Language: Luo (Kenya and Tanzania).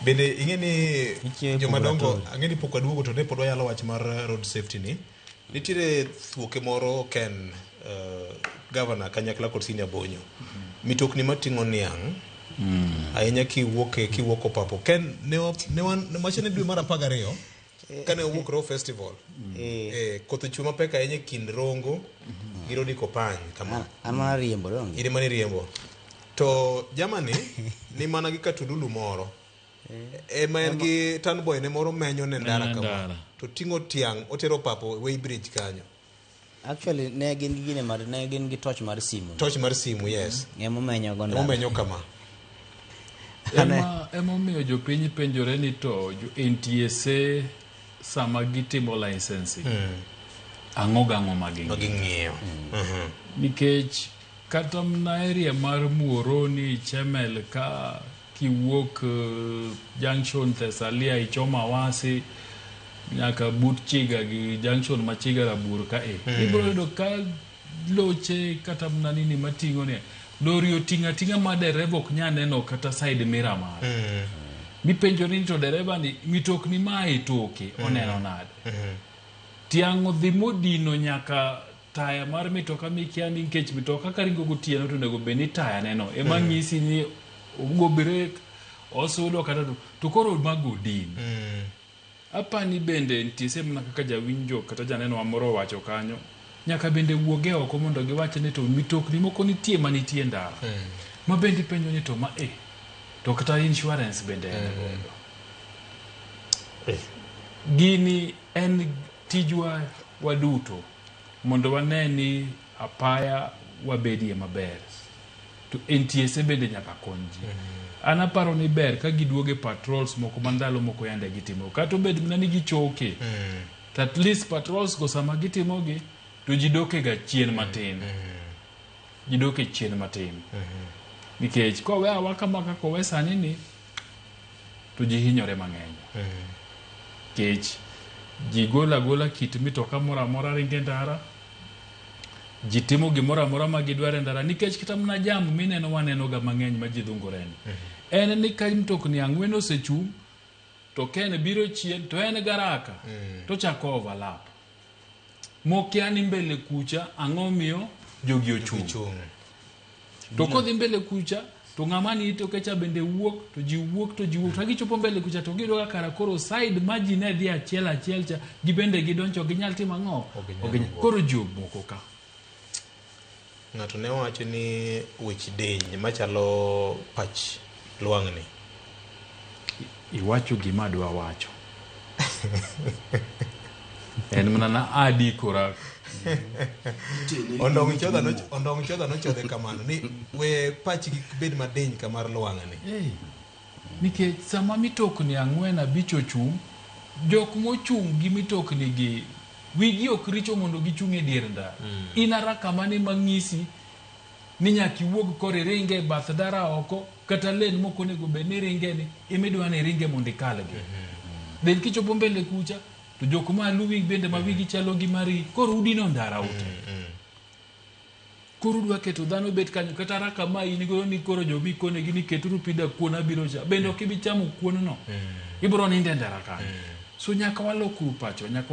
Bende ingeni jomadongo angeni pok waduogo to ne pod wayalo wach mar road safety ni. Nitiere thuoke moro ken governor kanyakla kod senior bonyo. Mitokni matingo niang' ahinya kiwuok papo ken ne machane dwe mar 12 kane owuok Row Festival koth chwe mapek ahinya kind Rongo gi Rodi Kopany kama ana riembo donge ire mane riembo to jamani ni mana gi katululu moro ema en gi tanboy ne moro menyo ne ndara kama to tingo tiang' otero papo way bridge kanyo. Actually ne gin gi torch mar simu yes emo menyo kama emo miyo jopiny penjore ni to NTSA sama gitimo licensing ang'o maging'iyo nikech kata mna area mar Muoroni Chemel ka kiwuok junction Thessalia ichoma Wasi nyaka but Chiga gi junction machiga Rabur ka ibro yudo ka loche kata mna nini matingo ne lori otinga ma dereva ok nyaneno kata side mirror mar mipenjo ni to dereva ni mitokni mai toke oneno nade tiango dhi modino nyaka taya mar mitoka mikiani nikech mitoka karingo gotieno to nego beni taya neno ema ng'isi ni ugo break osudo kata to koro magodin apani bende ntise mna kaka jawinjo kata janeno amoro wacho kanyo nyaka bende wuoge oko mondo giwache ni to mitokni moko nitie manitie ndara ma bende penjo ni to ma to kata insurance bende gini en tijwa waduto mondo waneni apaya wabedie maber to NTSA bende nyaka konji ana paro ni ber ka giduoge patrols moko mandalo moko yande gitimo kata bed mna ni gichoke at least patrols go sama gitimogi to jidoke ga chien matin jidoke chien matin nikech ko wewa kama kako wesani ni to jihinyore mang'eny kech jigola kit mitoka mora ringe ndara jitimo gimora mora magidware ndara nikech kita mna jamu mineno waneno ga mang'eny majidhungoreni en ni ka mtokni ang'wen osechung to ken biro chien to en garaka to chako overlap mokiani mbele kucha ang'omiyo jogi ochung to kodhi mbele kucha to ng'amani ito kecha bende wuok to ji wuok to gichopo mbele kucha to gidoga kara koro side maji ne dhi achiel cha gibende gidoncho ginyal timo ang'o koro jomoko ka ng'ato ne wacho ni wich deny machalo pach lwang'ni iwacho gima dwa wacho en mana na adikora ondong chodha nochodhe kamano ni we pachgi bed madeny kamar lwang'ni nikech sama mitokni ang'wen abich ochung jok mochung gi mitokni gi wigi ok richo mondo gichung e dier ndara inara kamane mang'isi ni nyaki wuog kore ringe bath dara oko kata len moko nego bed ni ringe ni imidwa ni ringe mondo ikalgi then kichopo mbele kucha to jok ma luwi bende ma wigi chalo gi mari koro udino ndara ute koro dwa keto dhano bet kanyo kata raka ma in go ni koro jomi kone gi ni keturu pida kuona biro cha bende ok ibi chamo kuon no ibro ninde ndara kanyo so nyaka walokru pacho nyaka